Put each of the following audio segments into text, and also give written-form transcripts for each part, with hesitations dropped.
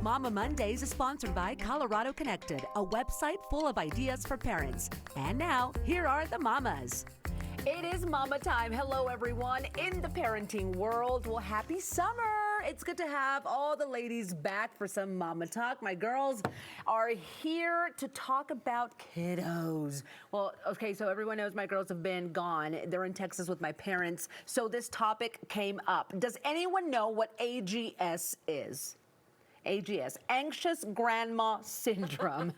Mama Mondays is sponsored by Colorado Connected, a website full of ideas for parents. And now, here are the mamas. It is mama time. Hello, everyone in the parenting world. Well, happy summer. It's good to have all the ladies back for some mama talk. My girls are here to talk about kiddos. Well, okay, so everyone knows my girls have been gone. They're in Texas with my parents. So this topic came up. Does anyone know what AGS is? AGS, Anxious Grandma Syndrome.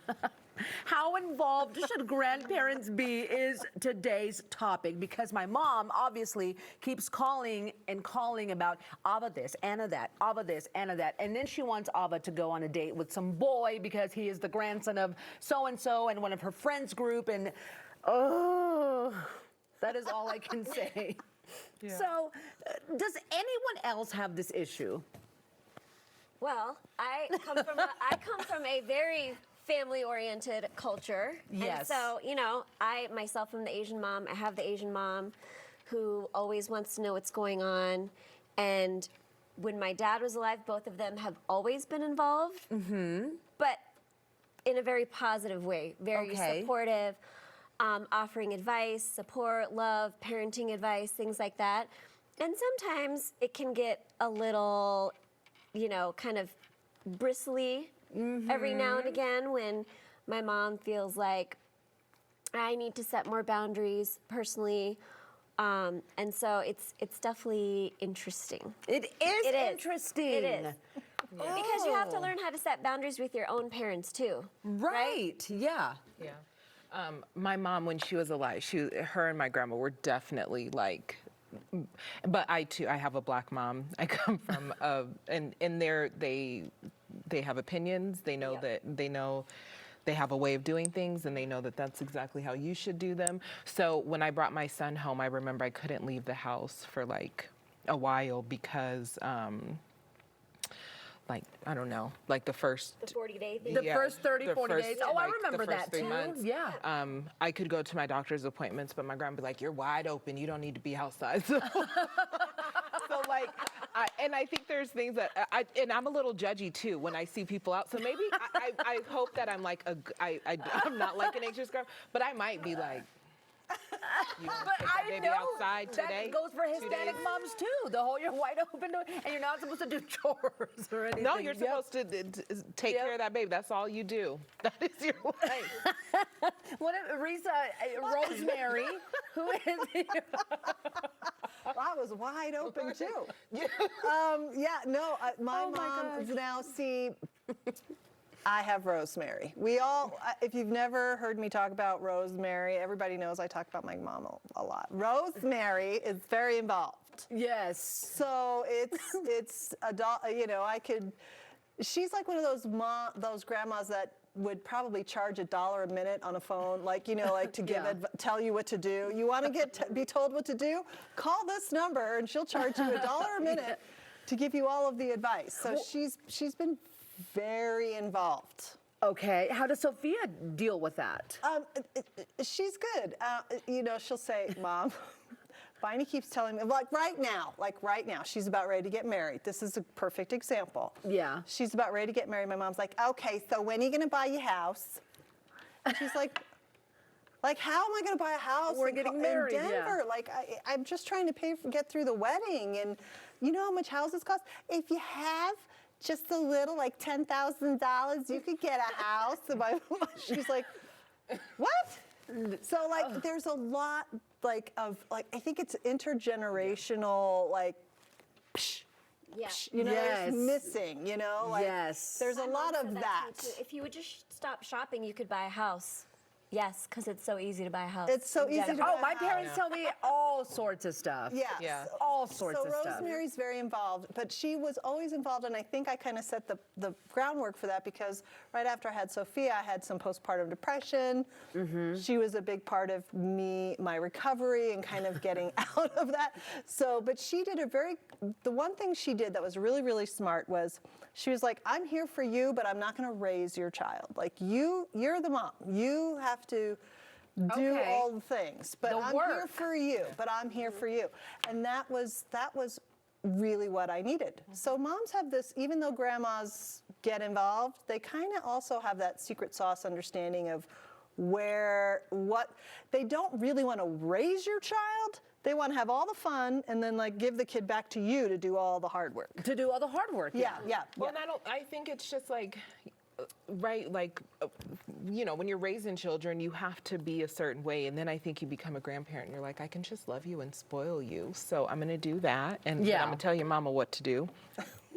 How involved should grandparents be is today's topic, because my mom obviously keeps calling and calling about Ava this, Anna that, Ava this, Anna that. And then she wants Ava to go on a date with some boy because he is the grandson of so-and-so and one of her friends' group. And oh, that is all I can say. Yeah. So does anyone else have this issue? Well, I come from a very family-oriented culture. Yes. And so, you know, I myself am the Asian mom. I have the Asian mom who always wants to know what's going on. And when my dad was alive, both of them have always been involved, but in a very positive way, very supportive, offering advice, support, love, parenting advice, things like that. And sometimes it can get a little, you know, kind of bristly every now and again when my mom feels like I need to set more boundaries personally. And so it's definitely interesting. It is interesting. It is. Yeah. Because you have to learn how to set boundaries with your own parents too. Right? Yeah. Yeah. My mom, when she was alive, her and my grandma were definitely like, but I have a black mom. I come from, and they have opinions. They know they have a way of doing things, and they know that that's exactly how you should do them. So when I brought my son home, I remember I couldn't leave the house for like a while because, like, I don't know, like the 40-day thing? The first 30, 40 days. Oh, I remember that too. Months, yeah. I could go to my doctor's appointments, but my grandma would be like, "You're wide open. You don't need to be outside." So, like, I think there's things that, and I'm a little judgy too when I see people out. So maybe I hope that I'm like I'm not like an anxious girl, but I might be like, you want to take that baby outside today? That goes for Hispanic moms too. The whole you're wide open and you're not supposed to do chores or anything. No, you're supposed to take care of that baby. That's all you do. That is your life. What if Rosemary, who is here? Well, I was wide open too. My mom now, see, I have Rosemary. We all, if you've never heard me talk about Rosemary, everybody knows I talk about my mom a lot. Rosemary is very involved. Yes. So it's adult, you know, she's like one of those grandmas that would probably charge $1 a minute on a phone, like, you know, like to give tell you what to do. You want to be told what to do? Call this number and she'll charge you $1 a minute to give you all of the advice. So she's been very involved. Okay, how does Sophia deal with that? She's good. You know, she'll say, "Mom, Viney keeps telling me, like right now, she's about ready to get married. This is a perfect example. Yeah. She's about ready to get married. My mom's like, okay, so when are you going to buy your house? And she's like, how am I going to buy a house We're getting married, in Denver? Yeah. Like, I'm just trying to get through the wedding. And you know how much houses cost? If you have just a little, like $10,000, you could get a house. And she's like, what? So like, there's a lot I think it's intergenerational, like, you know, there's missing, you know, like, there's a lot of that. If you would just stop shopping, you could buy a house. Yes, because it's so easy to buy a house. It's so easy to buy a house. Oh, my parents tell me all sorts of stuff. Yeah. All sorts of stuff. So Rosemary's very involved, but she was always involved, and I think I kind of set the groundwork for that because right after I had Sophia, I had some postpartum depression. She was a big part of my recovery and kind of getting out of that. So, but she did the one thing she did that was really, really smart was she was like, I'm here for you, but I'm not going to raise your child. Like you're the mom. You have to do all the things, but I'm here for you. But I'm here for you, and that was really what I needed. So moms have this, even though grandma's get involved, they kind of also have that secret sauce understanding of they don't really want to raise your child. They want to have all the fun and then like give the kid back to you to do all the hard work. To do all the hard work. Yeah. Well, and I think it's just like, right, like, you know, when you're raising children, you have to be a certain way. And then I think you become a grandparent and you're like, I can just love you and spoil you. So I'm going to do that. And Yeah. I'm going to tell your mama what to do.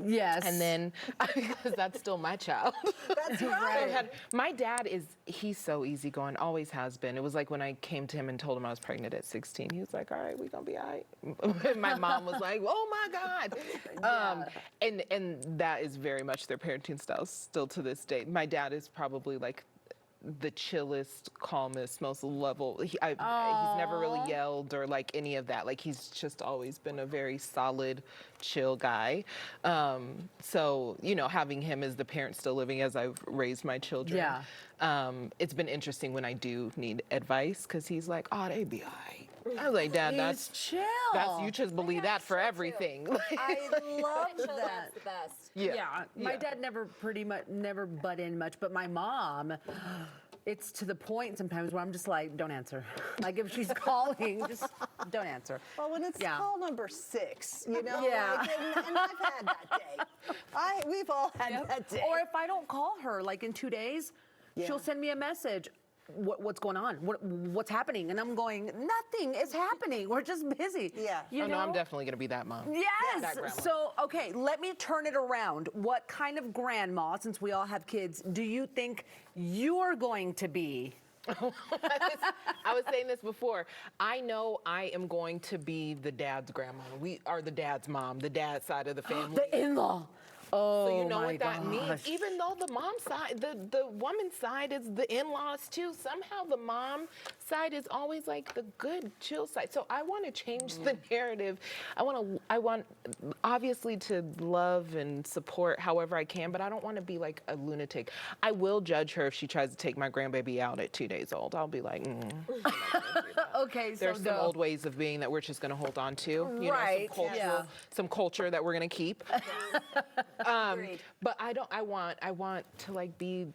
Yes. And then, because that's still my child. That's right. My dad he's so easygoing, always has been. It was like when I came to him and told him I was pregnant at 16, he was like, all right, we're going to be all right. My mom was like, oh my God. And that is very much their parenting style still to this day. My dad is probably like the chillest, calmest, most level. He's never really yelled or like any of that. Like he's just always been a very solid, chill guy. So, you know, having him as the parent still living as I've raised my children. Yeah. It's been interesting when I do need advice because he's like, oh, they be all right. I was like, Dad, that's chill. you just believe that for everything. I love Chill, that. that's the best. Yeah. My Yeah. dad never never butt in much, but my mom, it's to the point sometimes where I'm just like, don't answer. Like if she's calling, just don't answer. Well, when it's Yeah. call number 6, you know, Yeah. like, and I've had that day. We've all had that day. Or if I don't call her like in 2 days, Yeah. she'll send me a message. What's going on? What's happening? And I'm going, nothing is happening. We're just busy. Yeah. You Oh, know? no, I'm definitely going to be that mom. Yes. That grandma. So, okay, let me turn it around. What kind of grandma, since we all have kids, do you think you're going to be? I was saying this before. I know I am going to be the dad's grandma. We are the dad's mom, the dad's side of the family. The in-law. Oh, So you know my what that means. gosh. Even though the mom side, the woman's side is the in-laws too. Somehow the mom side is always like the good, chill side. So I want to change the narrative. I want obviously to love and support however I can, but I don't want to be like a lunatic. I will judge her if she tries to take my grandbaby out at 2 days old. I'll be like, Okay, so there's some old ways of being that we're just going to hold on to. You Right, know, yeah. some culture that we're going to keep. Agreed. But I want to like be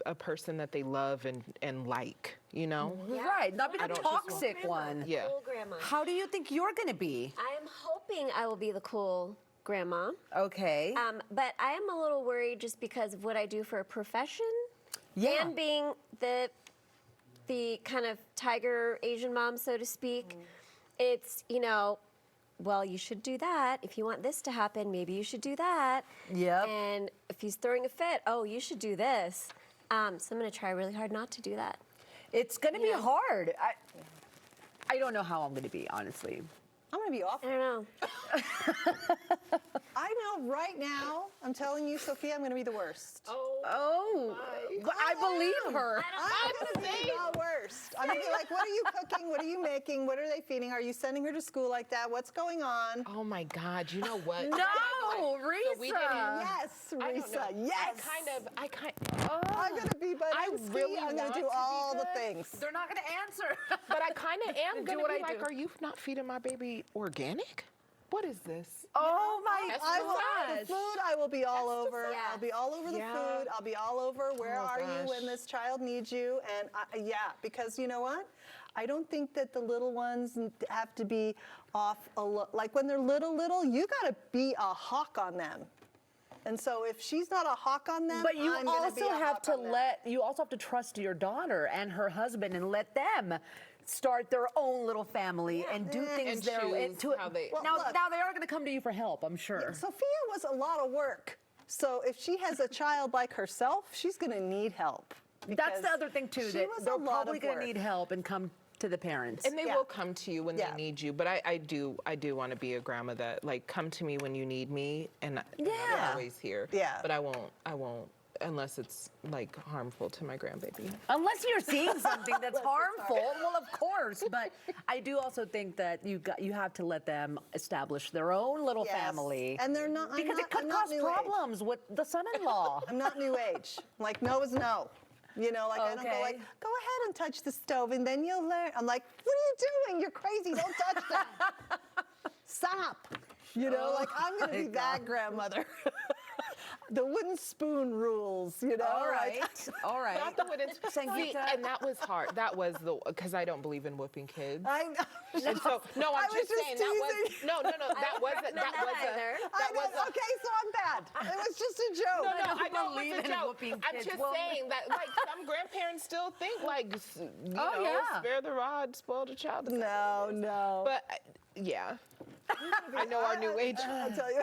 a person that they love and like, you know? Yeah. Right, not be I the don't just want- toxic Grandma, one. Yeah. Cool grandma. How do you think you're going to be? I am hoping I will be the cool grandma. Okay. But I am a little worried just because of what I do for a profession. Yeah. And being the kind of tiger Asian mom, so to speak. It's, you know, well, you should do that. If you want this to happen, maybe you should do that. Yep. And if he's throwing a fit, oh, you should do this. So I'm going to try really hard not to do that. It's going to be Yeah. hard. I don't know how I'm going to be, honestly. I'm going to be I awful. don't know. I know right now, I'm telling you, Sophia, I'm going to be the worst. Oh, but I believe her. I'm going to be the worst. I'm going to be like, what are you cooking? What are you making? What are they feeding? Are you sending her to school like that? What's going on? Oh my God, you know what? No, So we didn't- Risa. Yes, I don't know. Risa, yes. I kind I'm going to be but I MC. really I'm going want to to do be all the good. things. They're not going to answer. but I kind of am Do gonna what be I like, do. are you not feeding my baby organic? What is this? Oh my That's I will, gosh. the food, I will be all over. yeah. I'll be all over the Yeah. food. I'll be all over where Oh, are you gosh. when this child needs you. And because you know what? I don't think that the little ones have to be off, like when they're little, you got to be a hawk on them. And so if she's not a hawk on them, But you I'm gonna be also a have hawk to on them. you also have to trust your daughter and her husband and let them start their own little family and do things And their way. choose how they- Well, now look. they are going to come to you for help, I'm sure. Sophia was a lot of work. So if she has a child like herself, she's going to need help. That's the because other thing too, she that was a they're lot probably of going to work. need help and come to the parents. And they Yeah. will come to you when Yeah. they need you. But I do want to be a grandma that like come to me when you need me, and I'm Yeah. always here. Yeah. But I won't unless it's like harmful to my grandbaby. Unless you're seeing something that's harmful, well, of course. But I do also think that you have to let them establish their own little Yes. family. And they're not, because it could I'm not cause new age. problems with the son-in-law. I'm not new age. Like, no is no. You know, like I don't go Okay. like, go ahead and touch the stove and then you'll learn. I'm like, what are you doing? You're crazy. Don't touch that. Stop. You know, like I'm going to be that grandmother. the wooden spoon rules, you know? All right. All right. Not the wooden. See, Sangeeta. and that was hard. That was because I don't believe in whooping kids. I know. And so, no, I I'm was just saying that was teasing. no. That wasn't that was either. I know. Okay, so I'm bad. It was just a joke. no. don't I know believe it was in a joke. whooping I'm kids. just Well, saying that like some grandparents still think like you Oh, know yeah. spare the rod, spoil the child. No, no. But yeah, I know our new age. I'll tell you.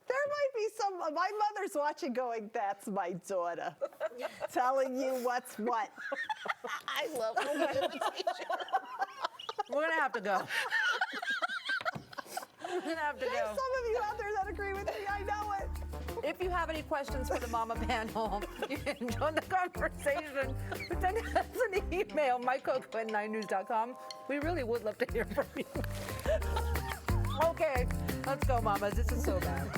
There might be some. My mother's watching, going, "That's my daughter," telling you what's what. I love movie imitation. We're going to have to go. We're going to have to There's go. some of you out there that agree with me. I know it. If you have any questions for the Mama panel, you can join the conversation. Send us an email, mycoco@9news.com. We really would love to hear from you. Okay, let's go, Mamas. This is so bad.